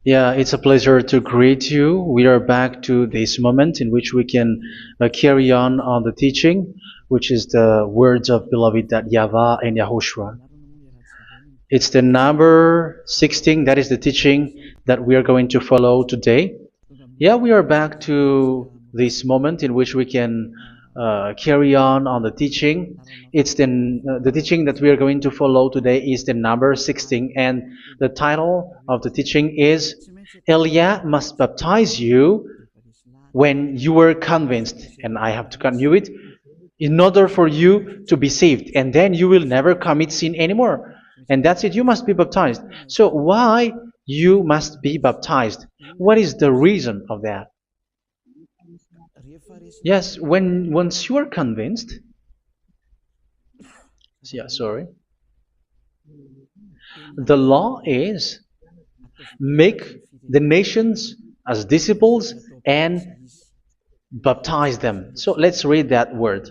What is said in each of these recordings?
Yeah, it's a pleasure to greet you. We are back to this moment in which we can carry on the teaching, which is the words of beloved that YAHVAH and YAHOSHUA. It's the number 16, that is the teaching that we are going to follow today. Yeah, we are back to this moment in which we can carry on the teaching. It's the teaching that we are going to follow today is the number 16, and the title of the teaching is Elia must baptize you when you were convinced, and I have to continue it, in order for you to be saved, and then you will never commit sin anymore. And that's it, you must be baptized. So why you must be baptized? What is the reason of that? Yes, when once you are convinced, yeah, sorry, the law is make the nations as disciples and baptize them. So let's read that word.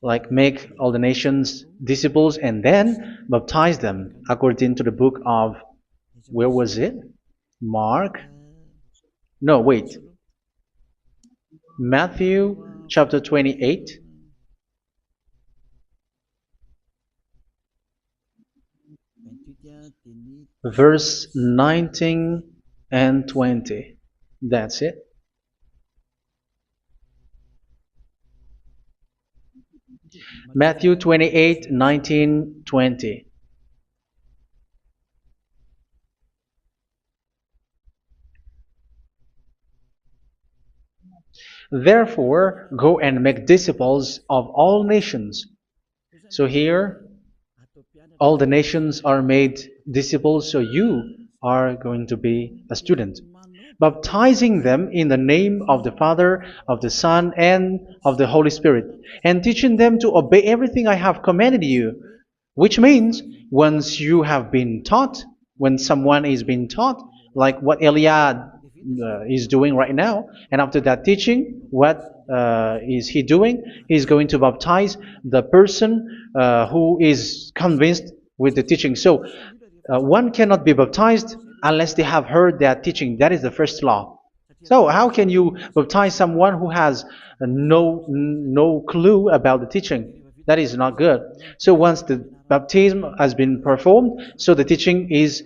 Like make all the nations disciples and then baptize them according to the book of, where was it? Mark? No, wait. Matthew chapter 28. Verse 19 and 20. That's it. Matthew 28, 19, 20. Therefore, go and make disciples of all nations. So here, all the nations are made disciples, so you are going to be a student. Baptizing them in the name of the Father, of the Son, and of the Holy Spirit, and teaching them to obey everything I have commanded you. Which means, once you have been taught, when someone is being taught, like what Elia is doing right now, and after that teaching, what is he doing? He's going to baptize the person who is convinced with the teaching. So one cannot be baptized unless they have heard that teaching. That is the first law. So how can you baptize someone who has no clue about the teaching? That is not good. So once the baptism has been performed, so the teaching is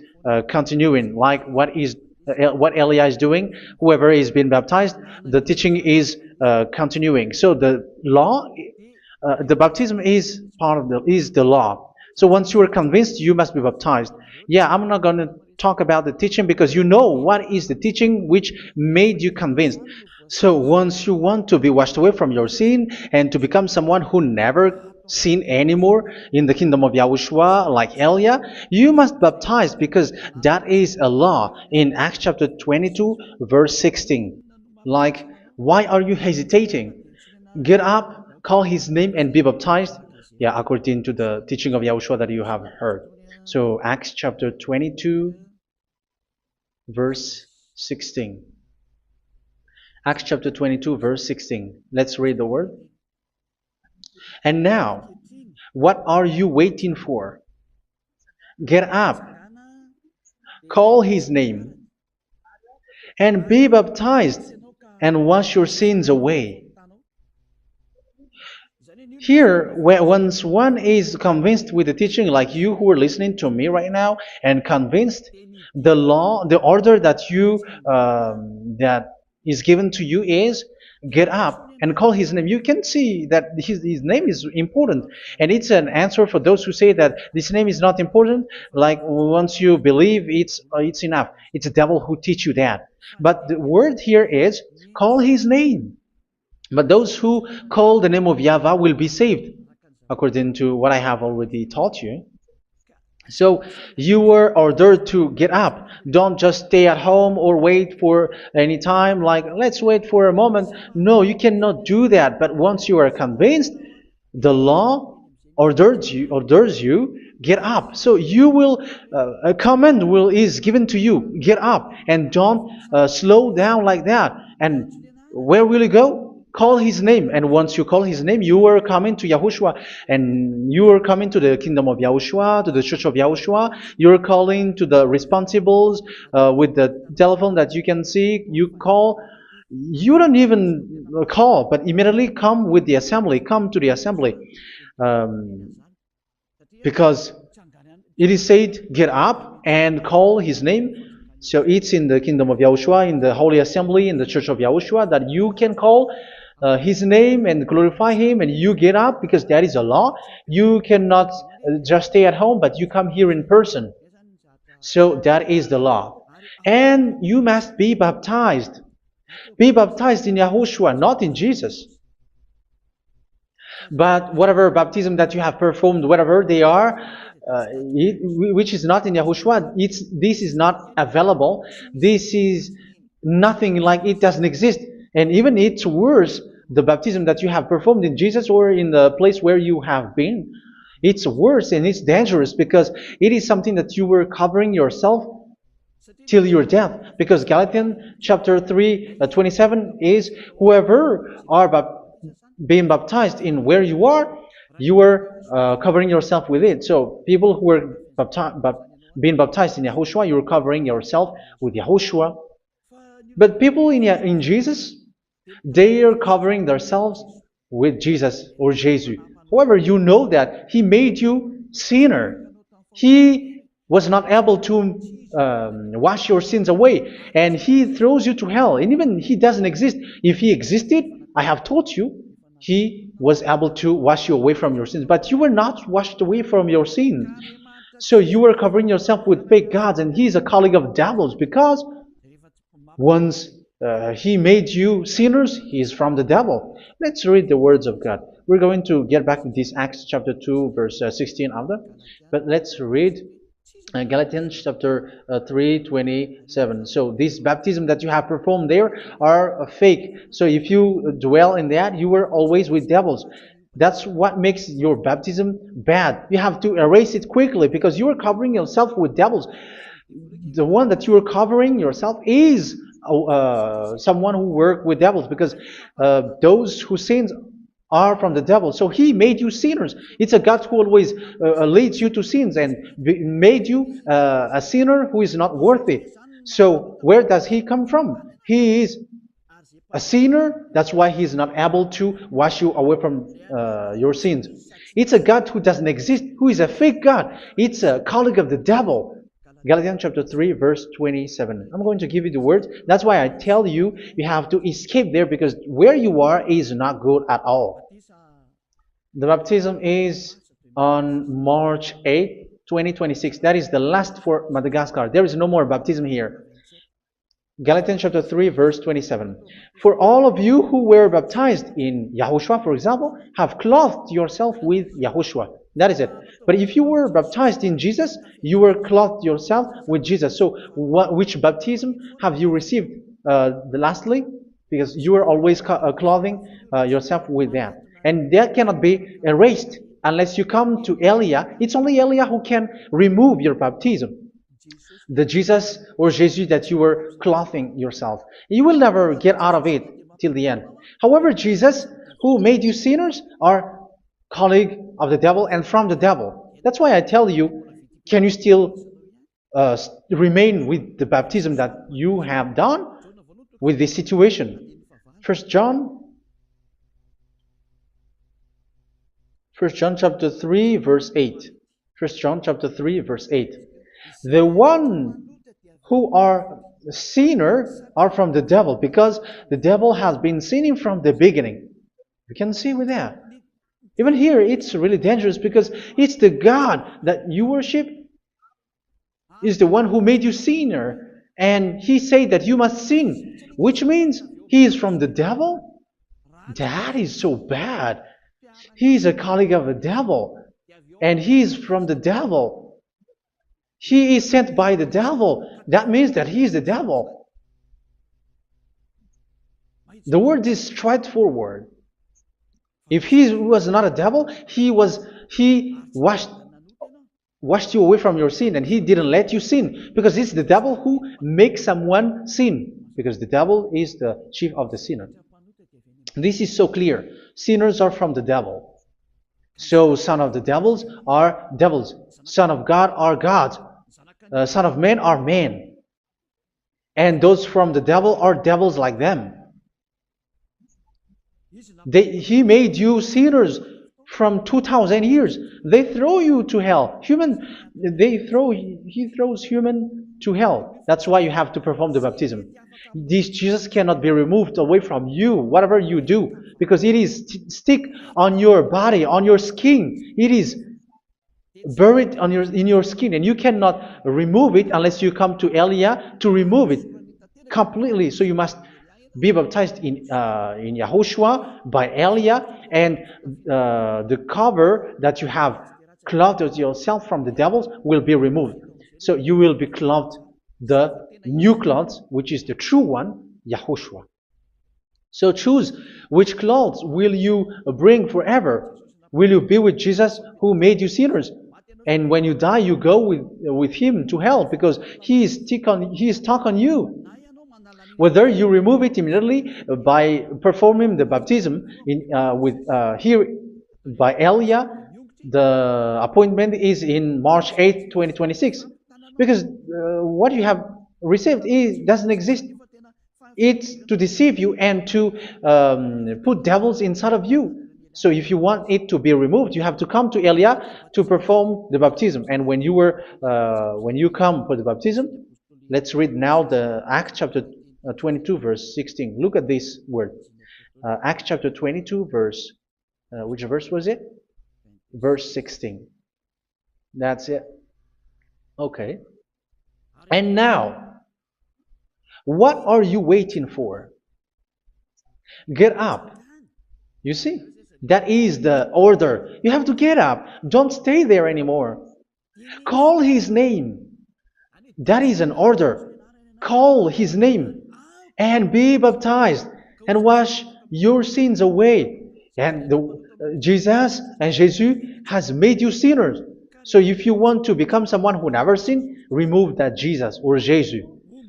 continuing, like what Elia is doing. Whoever is being baptized, the teaching is continuing. So the law, the baptism is part of the law. So once you are convinced, you must be baptized. Yeah, I'm not going to talk about the teaching because you know what is the teaching which made you convinced. So once you want to be washed away from your sin and to become someone who never sin anymore in the kingdom of Yahushua, like Elia, you must baptize because that is a law in Acts chapter 22, verse 16. Like, why are you hesitating? Get up, call his name, and be baptized. Yeah, according to the teaching of Yahushua that you have heard. So Acts chapter 22, verse 16. Acts chapter 22, verse 16. Let's read the word. And now, what are you waiting for? Get up, call his name, and be baptized, and wash your sins away. Here, once one is convinced with the teaching, like you who are listening to me right now, and convinced, the law, the order that that is given to you is get up and call his name. You can see that his name is important, and it's an answer for those who say that this name is not important. Like once you believe, it's enough. It's the devil who teach you that. But the word here is call his name. But those who call the name of YAHVAH will be saved, according to what I have already taught you. So you were ordered to get up. Don't just stay at home or wait for any time, like let's wait for a moment. No, you cannot do that. But once you are convinced, the law orders you get up. So you will a command is given to you, get up, and don't slow down like that. And where will you go? call his name, and once you call his name, you are coming to Yahushua, and you are coming to the kingdom of Yahushua, to the church of Yahushua. You are calling to the responsibles with the telephone that you can see. You call. You don't even call, but immediately come with the assembly. Come to the assembly, um, because it is said, get up and call his name. So it's in the kingdom of Yahushua, in the holy assembly, in the church of Yahushua, that you can call his name and glorify him, and you get up because that is a law. You cannot just stay at home, but you come here in person. So that is the law. And you must be baptized. Be baptized in Yahushua, not in Jesus. But whatever baptism that you have performed, whatever they are, which is not in Yahushua, this is not available. This is nothing, like it doesn't exist. And even it's worse, the baptism that you have performed in Jesus or in the place where you have been. It's worse and it's dangerous because it is something that you were covering yourself till your death. Because Galatians chapter 3, 27 is, whoever are being baptized in where you are covering yourself with it. So people who were being baptized in Yahushua, you're covering yourself with Yahushua. But people in Jesus, they are covering themselves with Jesus or Jesus. However, you know that he made you sinner. He was not able to wash your sins away, and he throws you to hell. And even he doesn't exist. If he existed, I have told you, he was able to wash you away from your sins. But you were not washed away from your sins. So you were covering yourself with fake gods, and he is a colleague of devils, because once he made you sinners, he is from the devil. Let's read the words of God. We're going to get back to this Acts chapter 2, verse 16 after. But let's read Galatians chapter 3, 27. So this baptism that you have performed there are fake. So if you dwell in that, you were always with devils. That's what makes your baptism bad. You have to erase it quickly because you are covering yourself with devils. The one that you are covering yourself is someone who worked with devils, because those who sins are from the devil. So he made you sinners. It's a God who always leads you to sins and made you a sinner who is not worthy. So where does he come from? He is a sinner. That's why he is not able to wash you away from your sins. It's a God who doesn't exist, who is a fake God. It's a colleague of the devil. Galatians chapter 3, verse 27. I'm going to give you the words. That's why I tell you, you have to escape there, because where you are is not good at all. The baptism is on March 8, 2026. That is the last for Madagascar. There is no more baptism here. Galatians chapter 3, verse 27. For all of you who were baptized in Yahushua, for example, have clothed yourself with Yahushua. That is it. But if you were baptized in Jesus, you were clothed yourself with Jesus. So which baptism have you received lastly? Because you are always clothing yourself with that. And that cannot be erased unless you come to Elia. It's only Elia who can remove your baptism. The Jesus or Jesus that you were clothing yourself. You will never get out of it till the end. However, Jesus, who made you sinners, are colleague of the devil and from the devil. That's why I tell you, can you still remain with the baptism that you have done with this situation? First John chapter 3, verse 8. First John chapter 3, verse 8. The one who are sinners are from the devil, because the devil has been sinning from the beginning. You can see with that. Even here, it's really dangerous, because it's the God that you worship is the one who made you sinner, and he said that you must sin, which means he is from the devil. That is so bad. He is a colleague of the devil, and he is from the devil. He is sent by the devil. That means that he is the devil. The word is straightforward. If he was not a devil, he washed you away from your sin, and he didn't let you sin, because it's the devil who makes someone sin, because the devil is the chief of the sinner. This is so clear. Sinners are from the devil. So son of the devils are devils. Son of God are gods. Son of men are men. And those from the devil are devils like them. He made you sinners from 2,000 years. They throw you to hell. He throws human to hell. That's why you have to perform the baptism. This Jesus cannot be removed away from you, whatever you do, because it is stick on your body, on your skin. It is buried in your skin, and you cannot remove it unless you come to Elia to remove it completely. So you must be baptized in YAHOSHUA by Elia, and the cover that you have clothed yourself from the devils will be removed. So you will be clothed the new clothes, which is the true one, YAHOSHUA. So choose which clothes will you bring forever. Will you be with Jesus who made you sinners? And when you die, you go with him to hell because he is stuck on you. Whether you remove it immediately by performing the baptism here by Elia, the appointment is in March 8, 2026. Because what you have received doesn't exist. It's to deceive you and to put devils inside of you. So if you want it to be removed, you have to come to Elia to perform the baptism. And when you come for the baptism, let's read now the Acts chapter 22 verse 16. Look at this word. Acts chapter 22 verse, which verse was it? Verse 16. That's it. Okay. And now, what are you waiting for? Get up. You see, that is the order. You have to get up. Don't stay there anymore. Call his name. That is an order. Call his name and be baptized and wash your sins away. And Jesus has made you sinners. So if you want to become someone who never sinned, remove that Jesus or Jesus.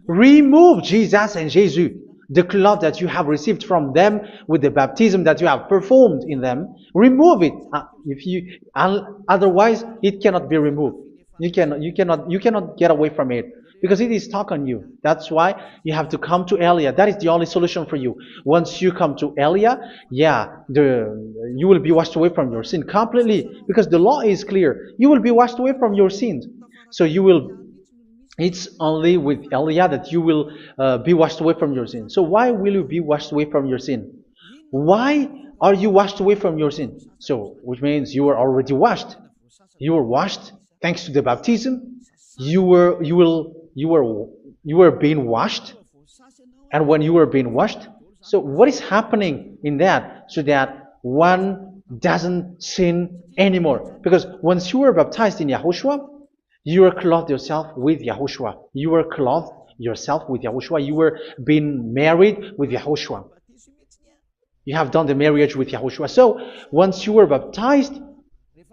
Remove Jesus and Jesus, the cloth that you have received from them with the baptism that you have performed in them. Remove it. Otherwise, it cannot be removed. You cannot get away from it because it is stuck on you. That's why you have to come to Elia. That is the only solution for you. Once you come to Elia, you will be washed away from your sin completely because the law is clear. You will be washed away from your sins. So it's only with Elia that you will be washed away from your sin. So why will you be washed away from your sin? Why are you washed away from your sin? So, which means you are already washed. You were washed thanks to the baptism. You were being washed, and when you were being washed, so what is happening in that? So that one doesn't sin anymore. Because once you were baptized in YAHOSHUA, you were clothed yourself with YAHOSHUA. You were clothed yourself with YAHOSHUA. You were being married with YAHOSHUA. You have done the marriage with YAHOSHUA. So once you were baptized,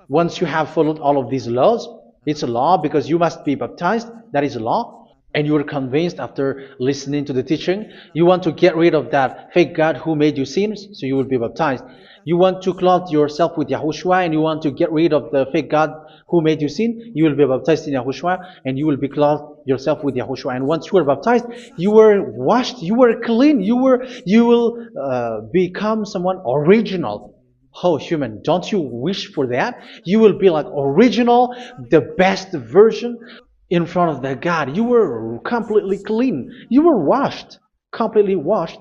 once you have followed all of these laws, it's a law because you must be baptized. That is a law. And you are convinced after listening to the teaching, you want to get rid of that fake God who made you sinners, so you will be baptized. You want to clothe yourself with YAHOSHUA and you want to get rid of the fake God who made you sin, you will be baptized in YAHOSHUA and you will be clothed yourself with YAHOSHUA. And once you are baptized, you were washed, you were clean, you will become someone original. Oh, human, don't you wish for that? You will be like original, the best version in front of the God. You were completely clean. You were washed, completely washed.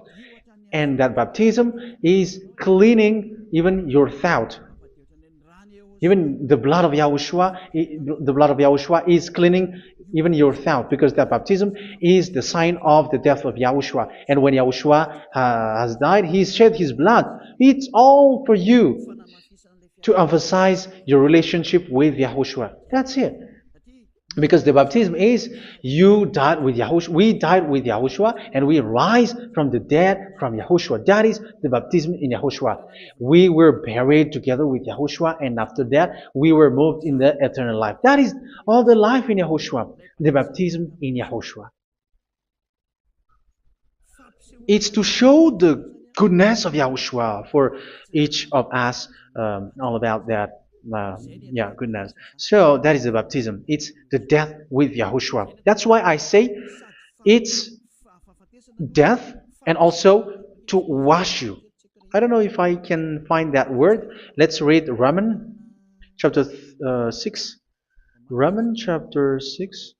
And that baptism is cleaning even your thought. Even the blood of YAHOSHUA is cleaning even your thought, because that baptism is the sign of the death of YAHOSHUA. And when YAHOSHUA has died, he shed his blood. It's all for you to emphasize your relationship with YAHOSHUA. That's it. Because the baptism is you died with YAHOSHUA. We died with YAHOSHUA and we rise from the dead from YAHOSHUA. That is the baptism in YAHOSHUA. We were buried together with YAHOSHUA, and after that we were moved in the eternal life. That is all the life in YAHOSHUA. The baptism in YAHOSHUA. It's to show the goodness of Yahushua for each of us, all about that. Yeah, goodness. So that is the baptism. It's the death with Yahushua. That's why I say it's death and also to wash you. I don't know if I can find that word. Let's read Romans chapter 6. Romans chapter 6,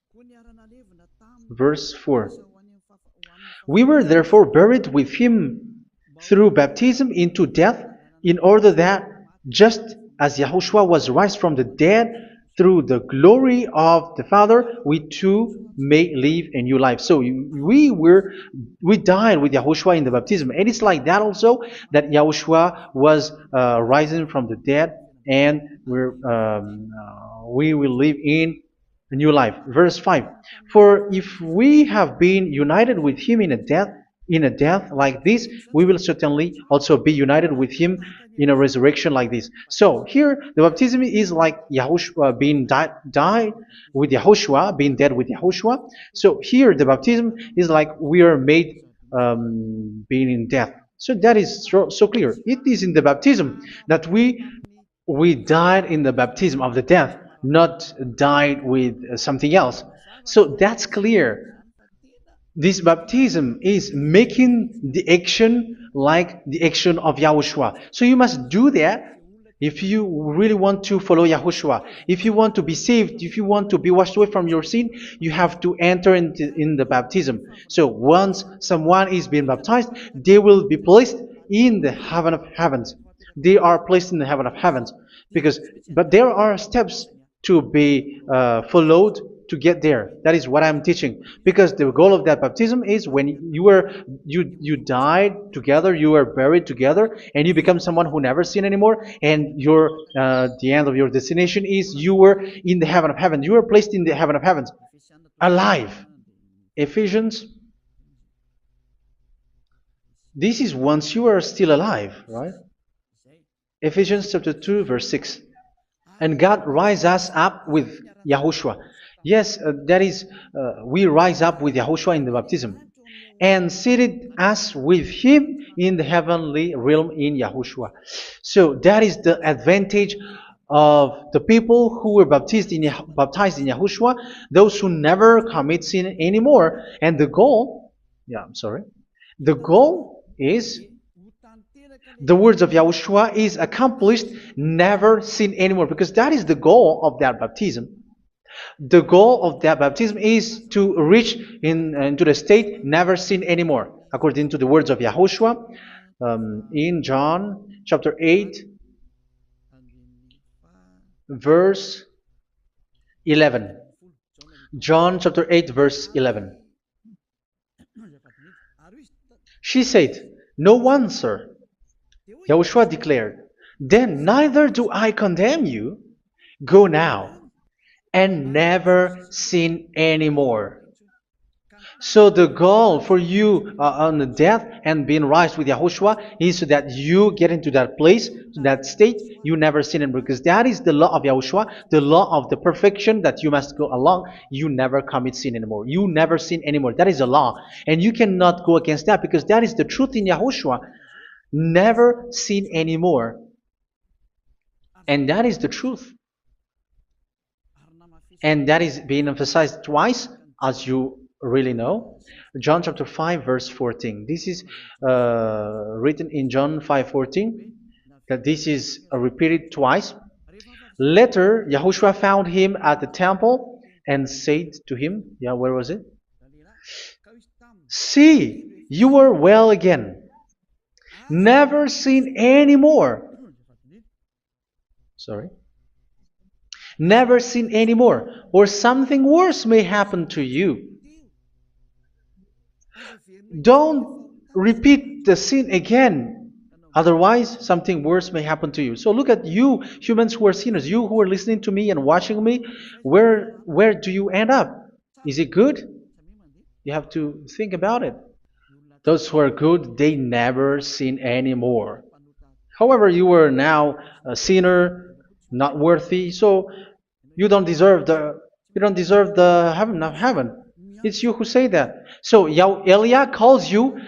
verse 4. We were therefore buried with him through baptism into death, in order that, just as Yahushua was raised from the dead through the glory of the Father, we too may live a new life. So we died with Yahushua in the baptism, and it's like that also that Yahushua was rising from the dead, and we will live in a new life. Verse 5. For if we have been united with him in a death like this, we will certainly also be united with him in a resurrection like this. So here the baptism is like Yahushua being died with Yahushua, being dead with Yahushua. So here the baptism is like we are made being in death. So that is so clear. It is in the baptism that we died in the baptism of the death, not died with something else. So that's clear. This baptism is making the action like the action of Yahushua. So you must do that if you really want to follow Yahushua. If you want to be saved, if you want to be washed away from your sin, you have to enter in the baptism. So once someone is being baptized, they will be placed in the heaven of heavens. They are placed in the heaven of heavens but there are steps to be followed to get there. That is what I'm teaching. Because the goal of that baptism is when you died together, you were buried together, and you become someone who never sin anymore. And the end of your destination is you were in the heaven of heaven. You were placed in the heaven of heavens, alive. Ephesians. This is once you are still alive, right? Ephesians chapter 2, verse 6. And God rise us up with Yahushua. Yes, that is, we rise up with Yahushua in the baptism. And seated us with him in the heavenly realm in Yahushua. So that is the advantage of the people who were baptized in Yahushua, those who never commit sin anymore. And the goal is the words of Yahushua is accomplished, never sin anymore, because that is the goal of that baptism. The goal of that baptism is to reach into the state never sin anymore, according to the words of Yahushua in John chapter 8, verse 11. John chapter 8, verse 11. She said, "No one, sir." Yahushua declared, "Then neither do I condemn you. Go now and never sin anymore." So the goal for you on the death and being raised with Yahushua is so that you get into that place, to that state, you never sin anymore. Because that is the law of Yahushua, the law of the perfection that you must go along. You never commit sin anymore. You never sin anymore. That is a law. And you cannot go against that because that is the truth in Yahushua. Never sin anymore. And that is the truth. And that is being emphasized twice, as you really know. John chapter 5, verse 14. This is written in John 5:14. That this is repeated twice. Later, Yahushua found him at the temple and said to him, where was it? "See, you are well again. Never sin anymore." Sorry. Never sin anymore, or something worse may happen to you. Don't repeat the sin again. Otherwise, something worse may happen to you. So look at you, humans who are sinners, you who are listening to me and watching me. Where do you end up? Is it good? You have to think about it. Those who are good, they never sin anymore. However, you are now a sinner, not worthy, so you don't deserve the heaven of heaven. It's you who say that. So Eliah calls you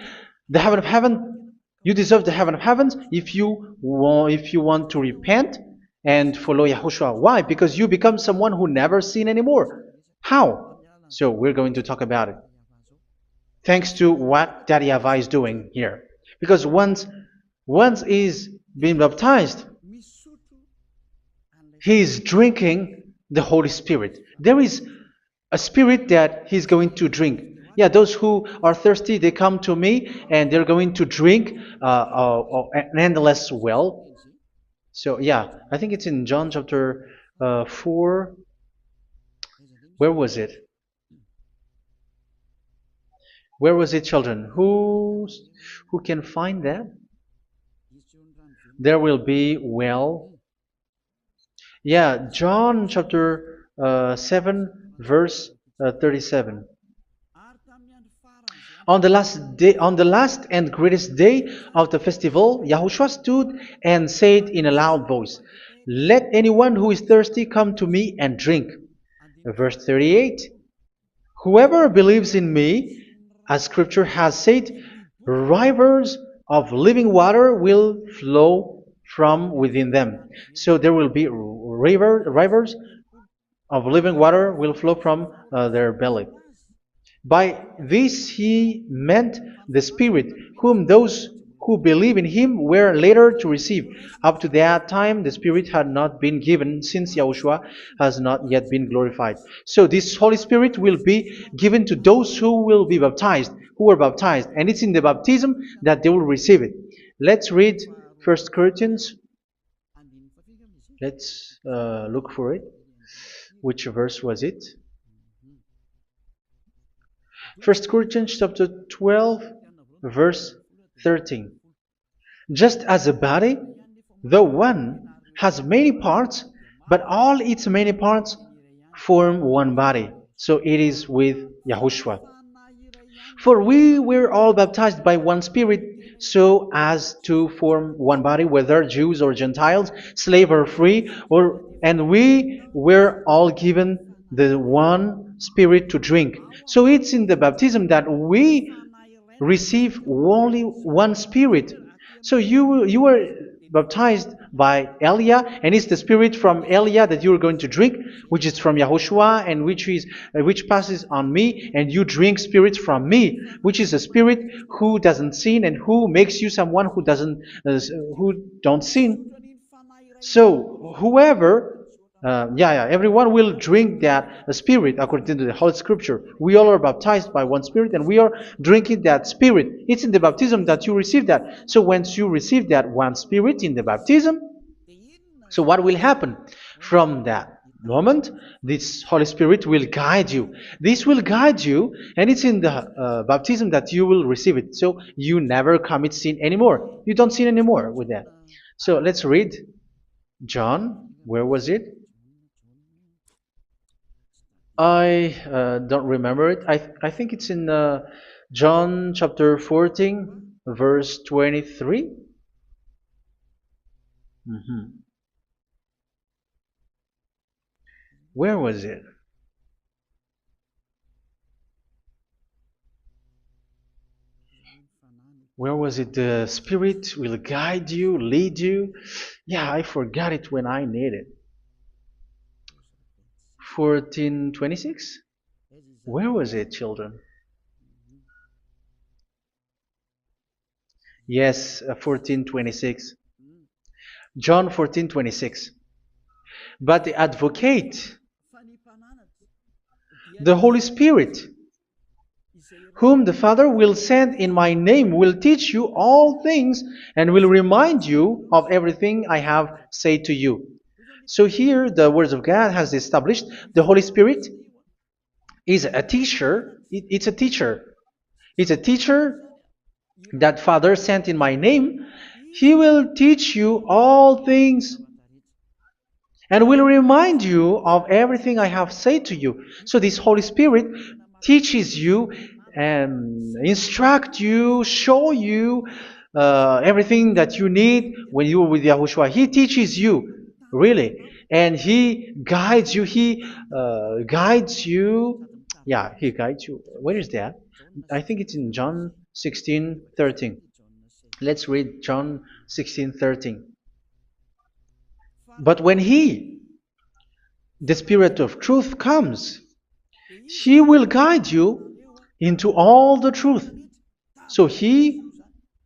the heaven of heaven You deserve the heaven of heavens if you want to repent and follow Yahushua. Why? Because you become someone who never sin anymore. How? So we're going to talk about it. Thanks to what Daddy YAHVAH is doing here. Because once he's been baptized, he is drinking the Holy Spirit. There is a spirit that he's going to drink. Yeah, those who are thirsty, they come to me and they're going to drink an endless well. So, yeah, I think it's in John chapter 4. Where was it? Where was it, children? Who can find that? There will be well. Yeah, John chapter 7, verse 37. On the last and greatest day of the festival, Yahushua stood and said in a loud voice, "Let anyone who is thirsty come to me and drink." Verse 38, "Whoever believes in me, as scripture has said, rivers of living water will flow from within them." So there will be rivers of living water will flow from their belly. By this he meant the Spirit, whom those who believe in him were later to receive. Up to that time, the Spirit had not been given, since Yahushua has not yet been glorified. So this Holy Spirit will be given to those who will be baptized, who were baptized, and it's in the baptism that they will receive it. Let's read 1 Corinthians. Let's look for it. Which verse was it? 1 Corinthians chapter 12, verse 13. Just as a body, though one, has many parts, but all its many parts form one body. So it is with Yahushua. For we were all baptized by one Spirit, so as to form one body, whether Jews or Gentiles, slave or free, and we were all given the one Spirit to drink. So it's in the baptism that we receive only one Spirit. So you were baptized by Elia, and it's the Spirit from Elia that you are going to drink, which is from Yahushua, and which passes on me, and you drink Spirit from me, which is a Spirit who doesn't sin and who makes you someone who don't sin. So whoever everyone will drink that Spirit according to the Holy Scripture. We all are baptized by one Spirit, and we are drinking that Spirit. It's in the baptism that you receive that. So once you receive that one Spirit in the baptism, so what will happen? From that moment, this Holy Spirit will guide you. This will guide you, and it's in the baptism that you will receive it. So you never commit sin anymore. You don't sin anymore with that. So let's read John. Where was it? I don't remember it. I think it's in John chapter 14, verse 23. Mhm. Where was it? Where was it? The Spirit will guide you, lead you. Yeah, I forgot it when I need it. 14:26? Where was it, children? Yes, 14:26. John 14:26. But the advocate, the Holy Spirit, whom the Father will send in my name, will teach you all things and will remind you of everything I have said to you. So here the words of God has established the Holy Spirit is a teacher. It's a teacher. It's a teacher that Father sent in my name. He will teach you all things and will remind you of everything I have said to you. So this Holy Spirit teaches you and instruct you, show you everything that you need when you are with Yahushua. He teaches you, really, and He guides you. He guides you. Yeah, He guides you. Where is that? I think it's in John 16:13. Let's read John 16:13. But when He, the Spirit of truth, comes, He will guide you into all the truth. So He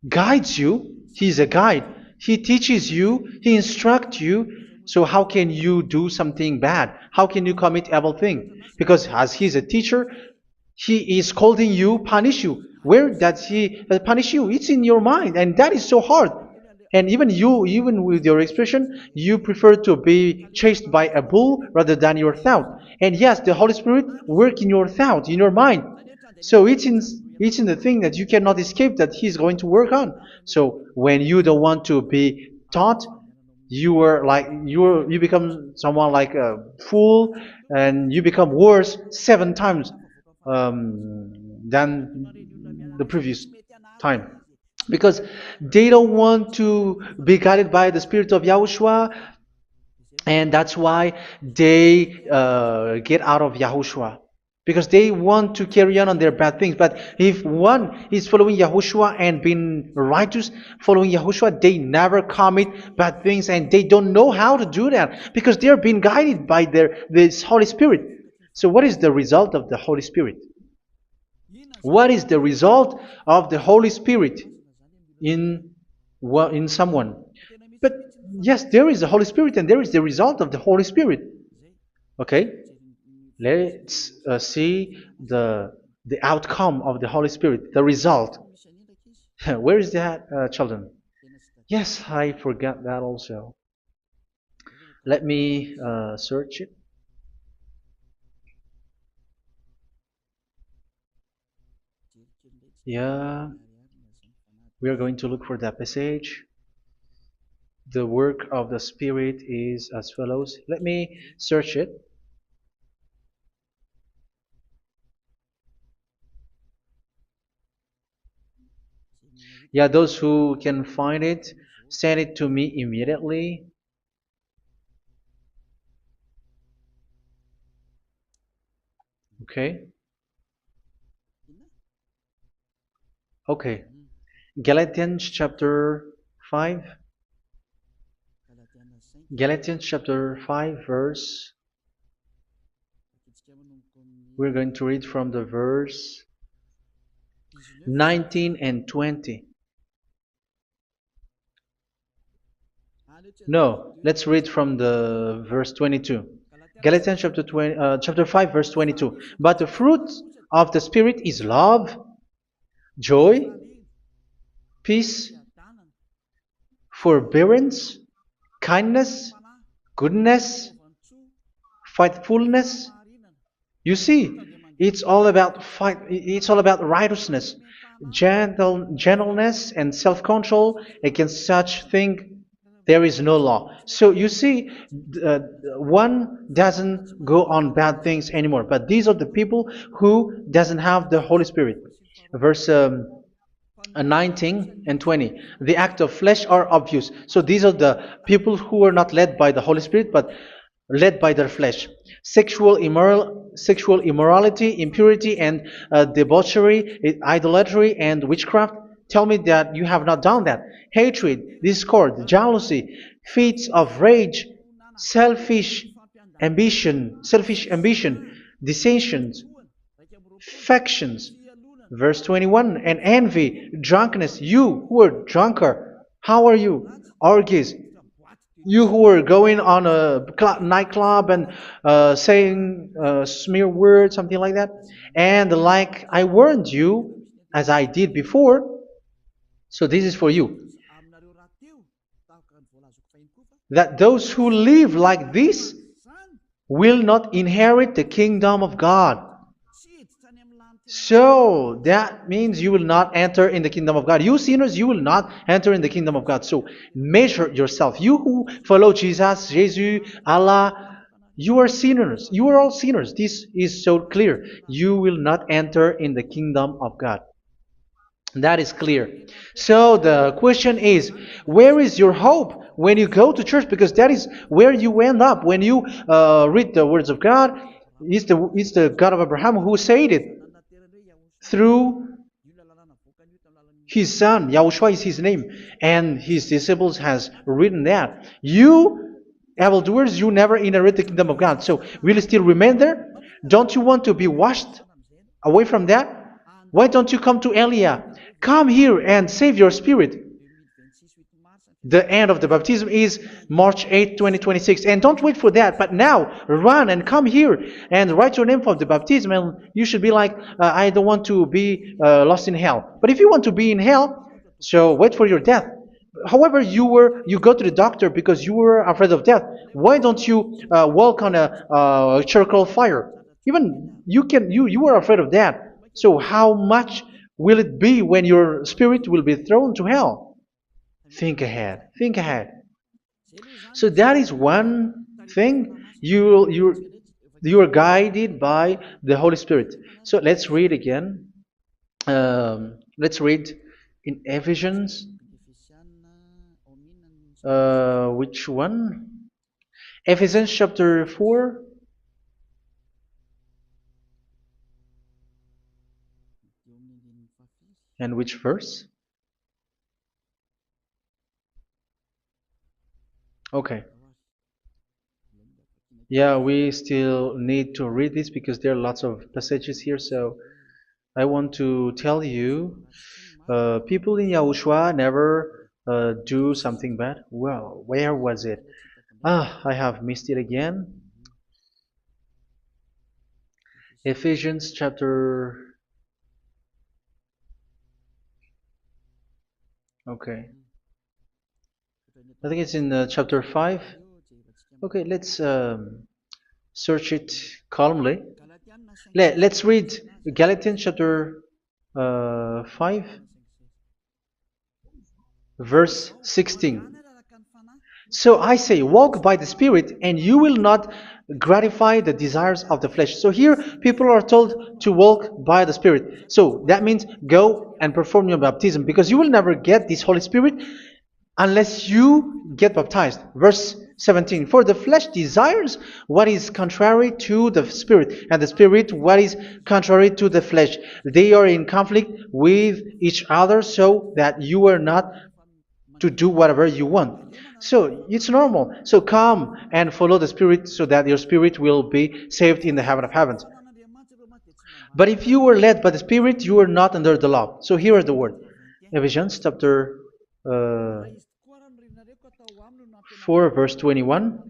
guides you. He's a guide. He teaches you. He instructs you. So how can you do something bad? How can you commit evil thing? Because as He's a teacher, He is scolding you, punish you. Where does He punish you? It's in your mind, and that is so hard. And even you, even with your expression, you prefer to be chased by a bull rather than your thought. And yes, the Holy Spirit work in your thought, in your mind. So it's in the thing that you cannot escape that He's going to work on. So when you don't want to be taught, you become someone like a fool, and you become worse 7 times than the previous time, because they don't want to be guided by the Spirit of Yahushua, and that's why they get out of Yahushua, because they want to carry on their bad things. But if one is following Yahushua and being righteous, following Yahushua, they never commit bad things, and they don't know how to do that because they are being guided by this Holy Spirit. So what is the result of the Holy Spirit? What is the result of the Holy Spirit in in someone? But yes, there is the Holy Spirit, and there is the result of the Holy Spirit. Okay, let's see the outcome of the Holy Spirit, the result. Where is that, children? Yes, I forgot that also. Let me search it. Yeah, we are going to look for that passage. The work of the Spirit is as follows. Let me search it. Yeah, those who can find it, send it to me immediately. Okay. Okay. Galatians chapter 5. Galatians chapter 5 verse. We're going to read from the verse 19 and 20. No, let's read from the verse 22. Galatians chapter 5 verse 22. But the fruit of the Spirit is love, joy, peace, forbearance, kindness, goodness, faithfulness. You see, it's all about righteousness, gentleness, and self-control. Against such thing there is no law. So you see, uh, one doesn't go on bad things anymore. But these are the people who doesn't have the Holy Spirit. Verse 19 and 20. The act of flesh are obvious. So these are the people who are not led by the Holy Spirit, but led by their flesh. Sexual immorality, impurity, and debauchery, idolatry, and witchcraft. Tell me that you have not done that. Hatred, discord, jealousy, fits of rage, selfish ambition, dissensions, factions. Verse 21, and envy, drunkenness. You who are drunkard, how are you? Orgies. You who are going on a nightclub and saying smear words, something like that. And like I warned you, as I did before, so this is for you, that those who live like this will not inherit the kingdom of God. So that means you will not enter in the kingdom of God. You sinners, you will not enter in the kingdom of God. So measure yourself. You who follow Jesus, Allah, you are sinners. You are all sinners. This is so clear. You will not enter in the kingdom of God. That is clear. So the question is, where is your hope when you go to church? Because that is where you end up when you read the words of God. It's the God of Abraham who said it through His son, Yahushua is his name, and his disciples has written that. You, evildoers, you never inherit the kingdom of God. So will you still remain there? Don't you want to be washed away from that? Why don't you come to Elia? Come here and save your spirit. The end of the baptism is March 8, 2026. And don't wait for that, but now run and come here and write your name for the baptism. And you should be like, I don't want to be lost in hell. But if you want to be in hell, so wait for your death. However, you go to the doctor because you were afraid of death. Why don't you walk on a charcoal fire? Even you were afraid of that. So how much will it be when your spirit will be thrown to hell? Think ahead. Think ahead. So that is one thing. You are guided by the Holy Spirit. So let's read again. Let's read in Ephesians. Which one? Ephesians chapter 4. And which verse? Okay. Yeah, we still need to read this because there are lots of passages here. So I want to tell you, people in Yahushua never do something bad. Well, where was it? I have missed it again. Ephesians chapter. Okay. I think it's in chapter 5. Okay, let's search it calmly. Let's read Galatians chapter 5, verse 16. So I say, walk by the Spirit, and you will not gratify the desires of the flesh. So here, people are told to walk by the Spirit. So that means go and perform your baptism, because you will never get this Holy Spirit unless you get baptized. Verse 17. For the flesh desires what is contrary to the Spirit, and the Spirit what is contrary to the flesh. They are in conflict with each other, so that you are not to do whatever you want. So it's normal. So come and follow the Spirit so that your spirit will be saved in the heaven of heavens. But if you were led by the Spirit, you are not under the law. So here is the word. Ephesians chapter 4 verse 21.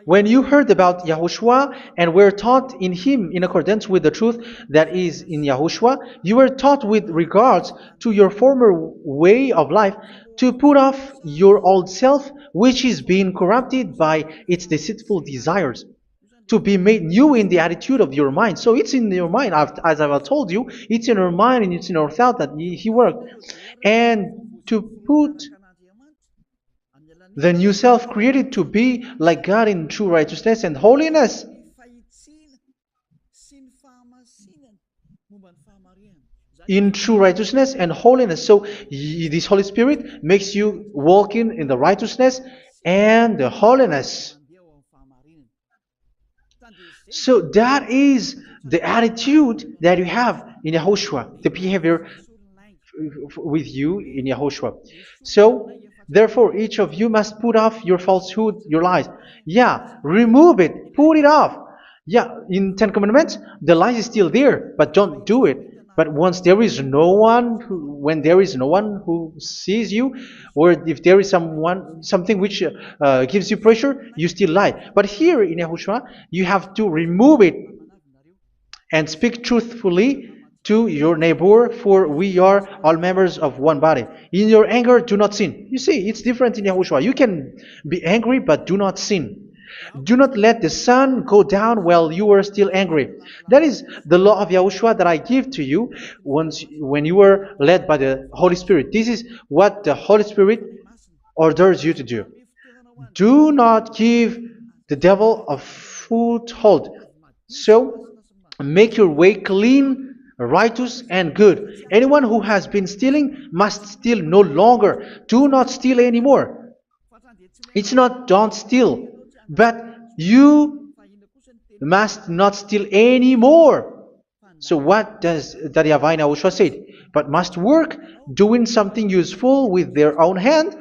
When you heard about Yahushua and were taught in him in accordance with the truth that is in Yahushua, you were taught with regards to your former way of life to put off your old self, which is being corrupted by its deceitful desires, to be made new in the attitude of your mind. So it's in your mind, as I've told you, it's in your mind and it's in your thought that he worked. And to put the new self created to be like God in true righteousness and holiness. In true righteousness and holiness. So this Holy Spirit makes you walk in the righteousness and the holiness. So that is the attitude that you have in Yahushua, the behavior with you in Yahushua. So therefore, each of you must put off your falsehood, your lies. Yeah, remove it, put it off. Yeah, in Ten Commandments, the lie is still there, but don't do it. But once there is no one, when there is no one who sees you, or if there is something which gives you pressure, you still lie. But here in Yahushua, you have to remove it and speak truthfully to your neighbor, for we are all members of one body. In your anger, do not sin. You see, it's different in Yahushua. You can be angry, but do not sin. Do not let the sun go down while you are still angry. That is the law of Yahushua that I give to you when you were led by the Holy Spirit. This is what the Holy Spirit orders you to do. Do not give the devil a foothold. So, make your way clean, righteous, and good. Anyone who has been stealing must steal no longer. Do not steal anymore. It's not don't steal, but you must not steal anymore. So what does the YAHVAH YAHOSHUA say? But must work doing something useful with their own hand,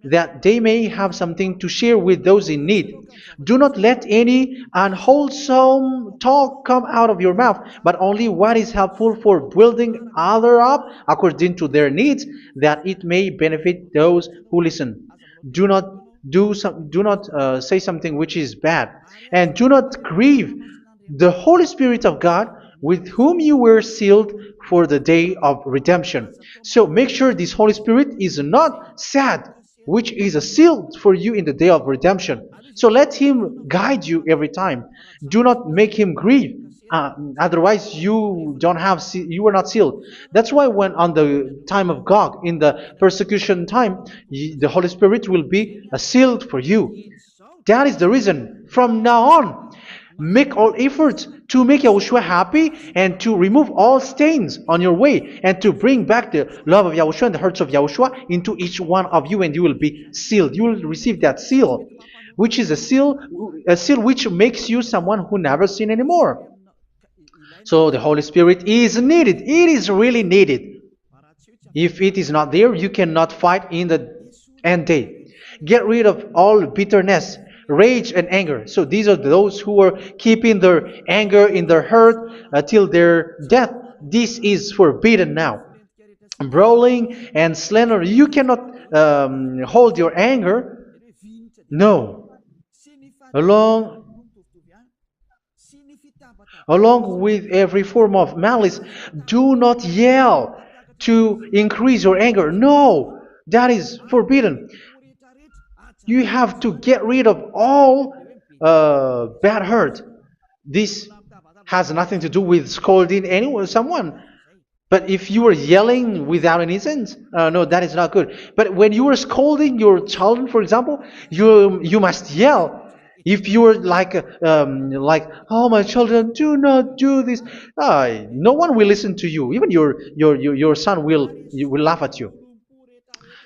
that they may have something to share with those in need. Do not let any unwholesome talk come out of your mouth, but only what is helpful for building other up according to their needs, that it may benefit those who listen. Do not do not say something which is bad, and do not grieve the Holy Spirit of God, with whom you were sealed for the day of redemption. So make sure this Holy Spirit is not sad, which is a seal for you in the day of redemption. So let Him guide you every time. Do not make Him grieve. Otherwise, you were not sealed. That's why when on the time of God, in the persecution time, the Holy Spirit will be a sealed for you. That is the reason. From now on, make all efforts to make Yahushua happy and to remove all stains on your way and to bring back the love of Yahushua and the hearts of Yahushua into each one of you, and you will be sealed. You will receive that seal, which is a seal which makes you someone who never sin anymore. So the Holy Spirit is needed. It is really needed. If it is not there, you cannot fight in the end day. Get rid of all bitterness, rage, and anger. So these are those who are keeping their anger in their heart till their death. This is forbidden now. Brawling and slander. You cannot hold your anger. No. Along Along with every form of malice, do not yell to increase your anger. No, that is forbidden. You have to get rid of all bad hurt. This has nothing to do with scolding anyone, someone. But if you are yelling without any sense, no, that is not good. But when you are scolding your child, for example, you must yell. If you are like, oh my children, do not do this, no one will listen to you. Even your son will laugh at you.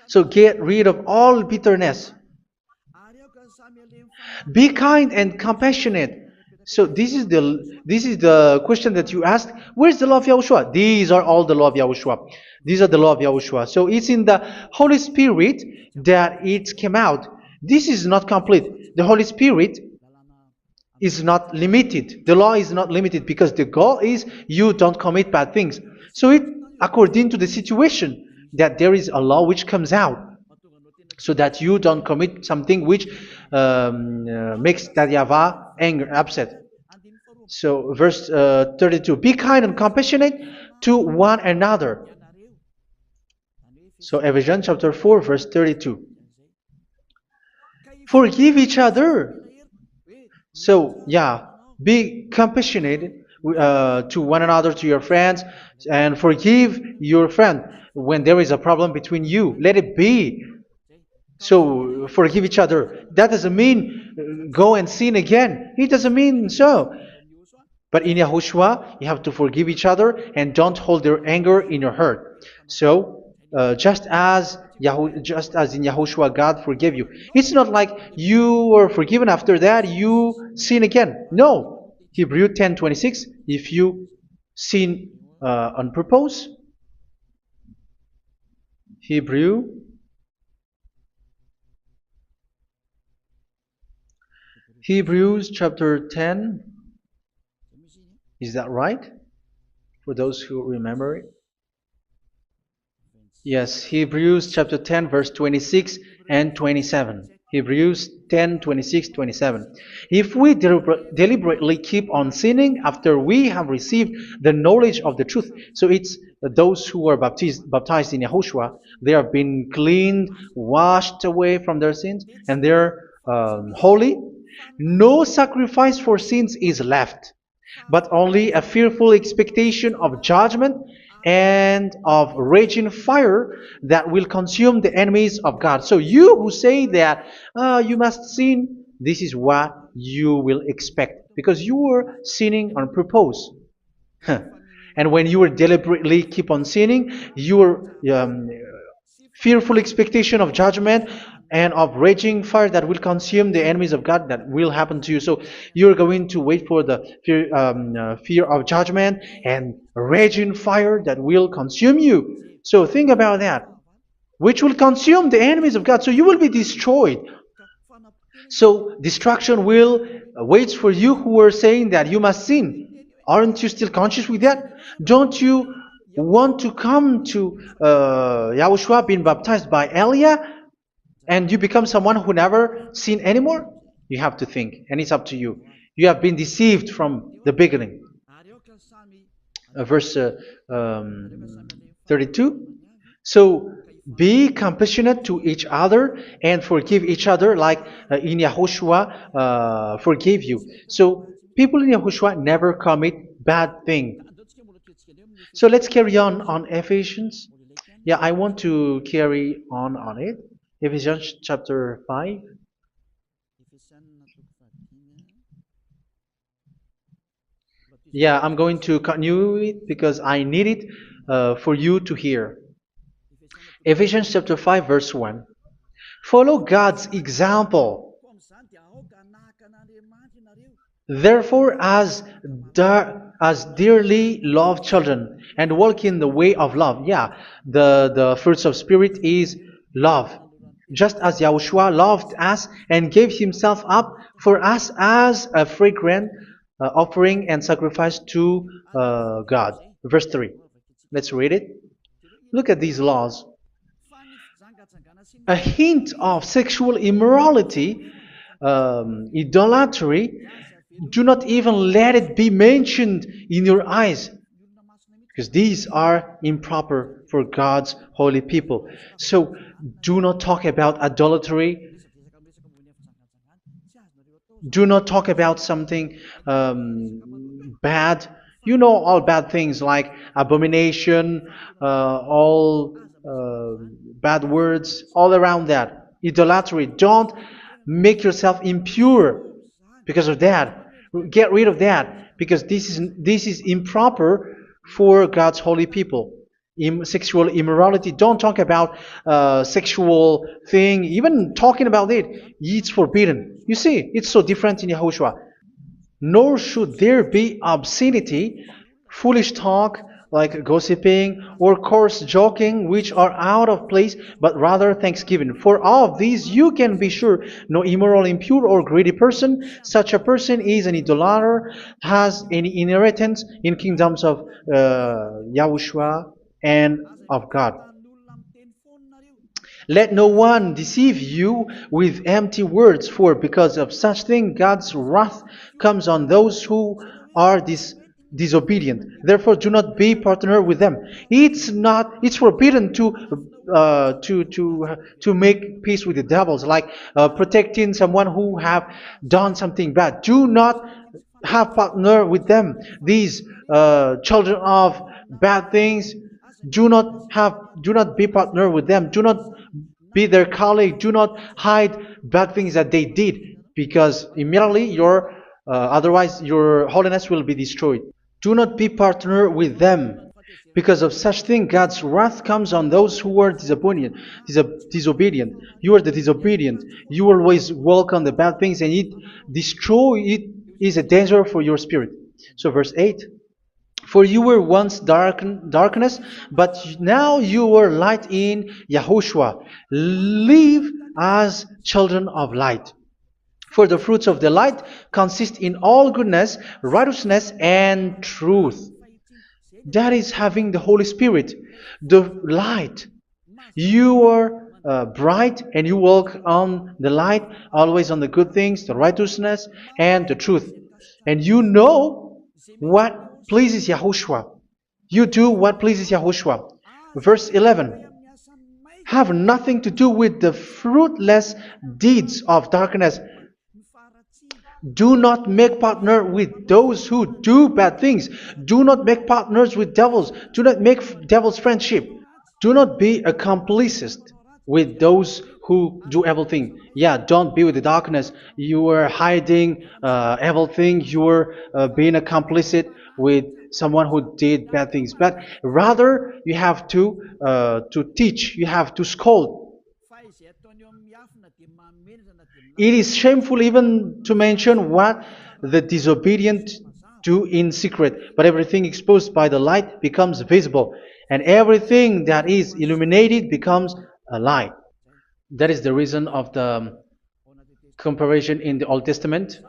So get rid of all bitterness. Be kind and compassionate. So this is the question that you asked. Where's the law of Yahushua? These are all the law of Yahushua. These are the law of Yahushua. So it's in the Holy Spirit that it came out. This is not complete. The Holy Spirit is not limited. The law is not limited because the goal is you don't commit bad things. So it according to the situation that there is a law which comes out, so that you don't commit something which makes that YAHVAH anger, upset. So verse 32, be kind and compassionate to one another. So Ephesians chapter 4 verse 32. Forgive each other. So yeah, be compassionate to one another, to your friends, and forgive your friend when there is a problem between you. Let it be. So forgive each other. That doesn't mean go and sin again. It doesn't mean so. But in Yahushua, you have to forgive each other and don't hold your anger in your heart. So just as in Yahushua, God forgave you. It's not like you were forgiven after that you sin again. No. Hebrew 10:26. If you sin on purpose, Hebrews chapter 10. Is that right? For those who remember it? Yes, Hebrews chapter 10 verse 26 and 27. Hebrews 10, 26, 27. If we deliberately keep on sinning after we have received the knowledge of the truth, so it's those who are baptized in Yahushua, they have been cleaned, washed away from their sins, and they're holy. No sacrifice for sins is left, but only a fearful expectation of judgment and of raging fire that will consume the enemies of God. So you who say that you must sin, this is what you will expect, because you were sinning on purpose. And when you were deliberately keep on sinning, you were fearful expectation of judgment and of raging fire that will consume the enemies of God that will happen to you. So you're going to wait for the fear of judgment and raging fire that will consume you. So think about that, which will consume the enemies of God. So you will be destroyed. So destruction will wait for you who are saying that you must sin. Aren't you still conscious with that? Don't you want to come to Yahushua being baptized by Elia and you become someone who never sinned anymore? You have to think, and it's up to you. You have been deceived from the beginning. Verse 32. So be compassionate to each other and forgive each other like in Yahushua forgave you. So people in Yahushua never commit bad thing. So let's carry on Ephesians. Yeah, I want to carry on it. Ephesians chapter 5. Yeah, I'm going to continue it because I need it for you to hear. Ephesians chapter 5 verse 1. Follow God's example. Therefore, as dearly loved children, and walk in the way of love. Yeah, the fruits of spirit is love. Just as Yahushua loved us and gave himself up for us as a fragrant offering and sacrifice to God. Verse 3. Let's read it. Look at these laws. A hint of sexual immorality, idolatry, do not even let it be mentioned in your eyes, because these are improper for God's holy people. So do not talk about idolatry. Do not talk about something bad. You know all bad things like abomination, all bad words, all around that. Idolatry. Don't make yourself impure because of that. Get rid of that because this is improper for God's holy people. Sexual immorality. Don't talk about sexual thing. Even talking about it, it's forbidden. You see, it's so different in Yahushua. Nor should there be obscenity, foolish talk like gossiping or coarse joking, which are out of place, but rather thanksgiving. For all of these you can be sure: no immoral, impure, or greedy person, such a person is an idolater, has any inheritance in kingdoms of Yahushua and of God. Let no one deceive you with empty words, for because of such thing God's wrath comes on those who are disobedient. Therefore, do not be partner with them. It's forbidden to make peace with the devils, like protecting someone who have done something bad. Do not have partner with them. These children of bad things, do not be partner with them. Do not be their colleague. Do not hide bad things that they did, because immediately otherwise your holiness will be destroyed. Do not be partner with them. Because of such thing, God's wrath comes on those who are disobedient. You are the disobedient. You always walk on the bad things, and it is a danger for your spirit. So verse 8. For you were once darkness, but now you are light in Yahushua. Live as children of light. For the fruits of the light consist in all goodness, righteousness, and truth. That is having the Holy Spirit, the light. You are bright and you walk on the light, always on the good things, the righteousness, and the truth. And you know what pleases Yahushua. You do what pleases Yahushua. Verse 11. Have nothing to do with the fruitless deeds of darkness. Do not make partner with those who do bad things. Do not make partners with devils. Do not make devils friendship. Do not be a complicit with those who do evil thing. Yeah, don't be with the darkness. You are hiding evil thing. You are being a complicit with someone who did bad things, but rather you have to teach, you have to scold. It is shameful even to mention what the disobedient do in secret, but everything exposed by the light becomes visible, and everything that is illuminated becomes a light. That is the reason of the comparison in the Old Testament.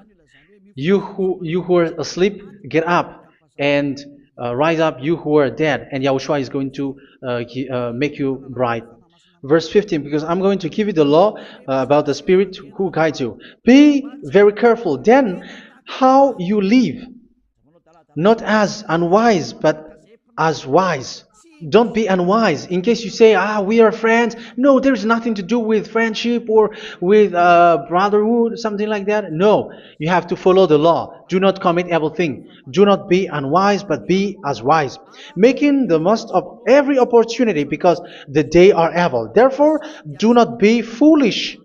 You who are asleep, get up and rise up, you who are dead, and Yahushua is going to make you bright. Verse 15, because I'm going to give you the law about the Spirit who guides you. Be very careful then how you live, not as unwise, but as wise. Don't be unwise. In case you say, we are friends. No, there's nothing to do with friendship or with brotherhood, something like that. No, you have to follow the law. Do not commit evil thing. Do not be unwise, but be as wise, making the most of every opportunity, because the day are evil. Therefore, do not be foolish,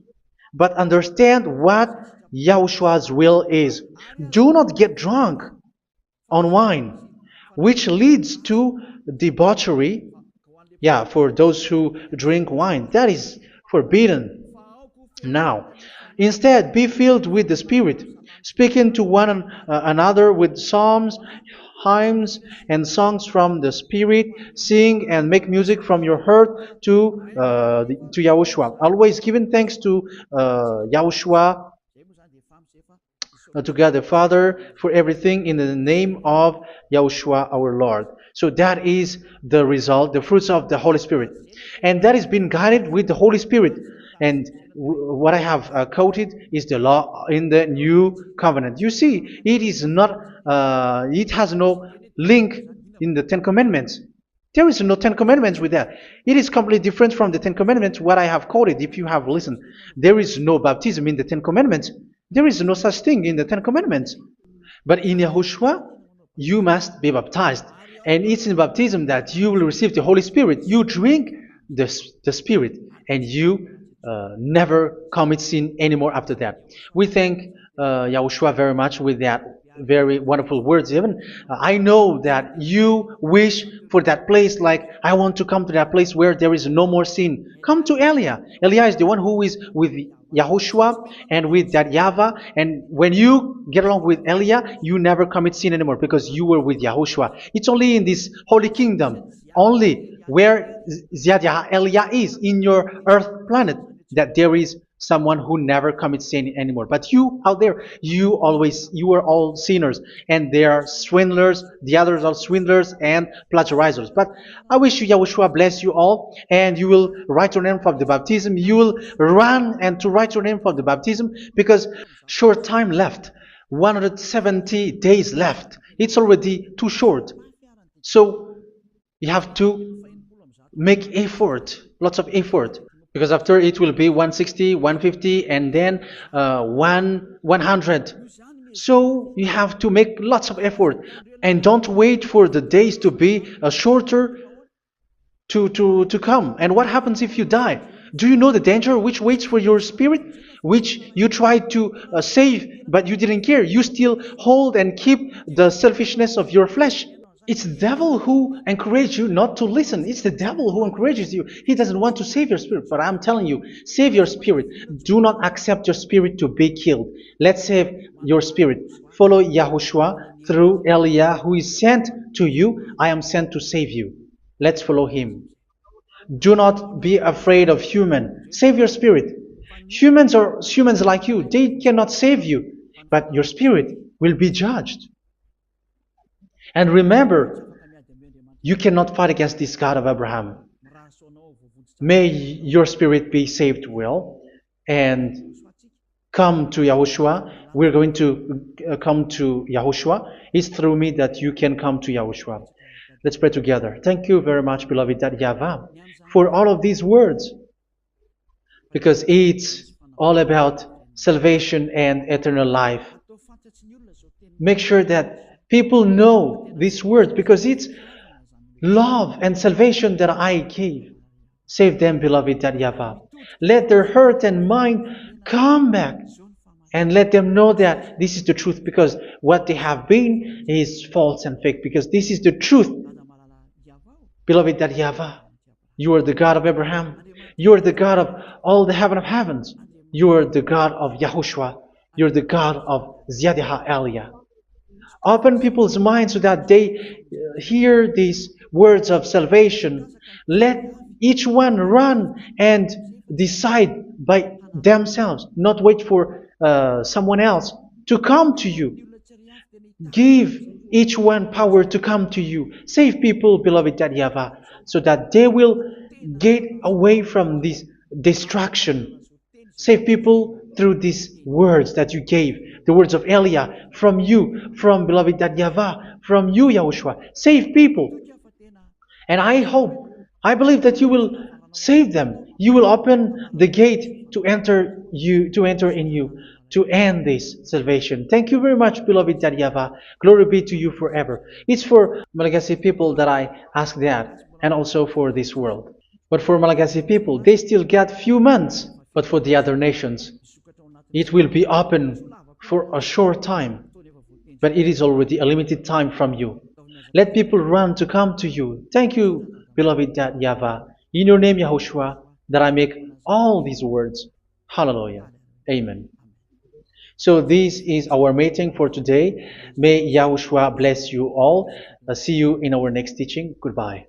but understand what Yahushua's will is. Do not get drunk on wine, which leads to debauchery. Yeah, for those who drink wine, that is forbidden now. Instead, be filled with the Spirit, speaking to one another with psalms, hymns, and songs from the Spirit. Sing and make music from your heart to Yahushua. Always giving thanks to Yahushua, to God the Father, for everything in the name of Yahushua our Lord. So that is the result, the fruits of the Holy Spirit. And that is being guided with the Holy Spirit. And what I have quoted is the law in the new covenant. You see, it is not, it has no link in the Ten Commandments. There is no Ten Commandments with that. It is completely different from the Ten Commandments, what I have quoted, if you have listened. There is no baptism in the Ten Commandments. There is no such thing in the Ten Commandments. But in Yahushua, you must be baptized. And it's in baptism that you will receive the Holy Spirit. You drink the Spirit, and you never commit sin anymore after that. We thank Yahushua very much with that very wonderful words. Even I know that you wish for that place, like, I want to come to that place where there is no more sin. Come to Elia. Elia is the one who is with Yahushua and with that YAHVAH. And when you get along with Elia, you never commit sin anymore, because you were with Yahushua. It's only in this holy kingdom, only where Ziad Elia is, in your earth planet, that there is someone who never commits sin anymore. But you out there, you are all sinners, and they are swindlers. The others are swindlers and plagiarizers. But I wish you, Yahushua, bless you all, and you will write your name for the baptism. You will run and to write your name for the baptism, because short time left, 170 days left. It's already too short. So you have to make effort, lots of effort, because after it will be 160, 150, and then 100. So you have to make lots of effort, and don't wait for the days to be shorter to come. And what happens if you die? Do you know the danger which waits for your spirit, which you tried to save, but you didn't care? You still hold and keep the selfishness of your flesh. It's the devil who encourages you not to listen. It's the devil who encourages you. He doesn't want to save your spirit. But I'm telling you, save your spirit. Do not accept your spirit to be killed. Let's save your spirit. Follow Yahushua through Elia, who is sent to you. I am sent to save you. Let's follow him. Do not be afraid of human. Save your spirit. Humans are humans like you. They cannot save you. But your spirit will be judged. And remember, you cannot fight against this God of Abraham. May your spirit be saved well, and come to Yahushua. We're going to come to Yahushua. It's through me that you can come to Yahushua. Let's pray together. Thank you very much, beloved YAHVAH, for all of these words, because it's all about salvation and eternal life. Make sure that people know these words, because it's love and salvation that I gave. Save them, beloved YAHVAH. Let their heart and mind come back and let them know that this is the truth, because what they have been is false and fake, because this is the truth. Beloved, that YAHVAH, you are the God of Abraham, you are the God of all the heaven of heavens, you are the God of YAHOSHUA, you're the God of Ziyadiha Aliyah. Open people's minds so that they hear these words of salvation. Let each one run and decide by themselves, not wait for someone else to come to you. Give each one power to come to you. Save people, beloved YAHVAH, so that they will get away from this distraction. Save people through these words that you gave, the words of Elia, from you, from beloved YAHVAH, from you, Yahushua. Save people. And I believe that you will save them. You will open the gate to enter in you, to end this salvation. Thank you very much, beloved YAHVAH. Glory be to you forever. It's for Malagasy people that I ask that, and also for this world. But for Malagasy people, they still get few months. But for the other nations, it will be open for a short time. But it is already a limited time from you. Let people run to come to you. Thank you, beloved YAHVAH. In your name, Yahushua, that I make all these words. Hallelujah. Amen. So this is our meeting for today. May Yahushua bless you all. See you in our next teaching. Goodbye.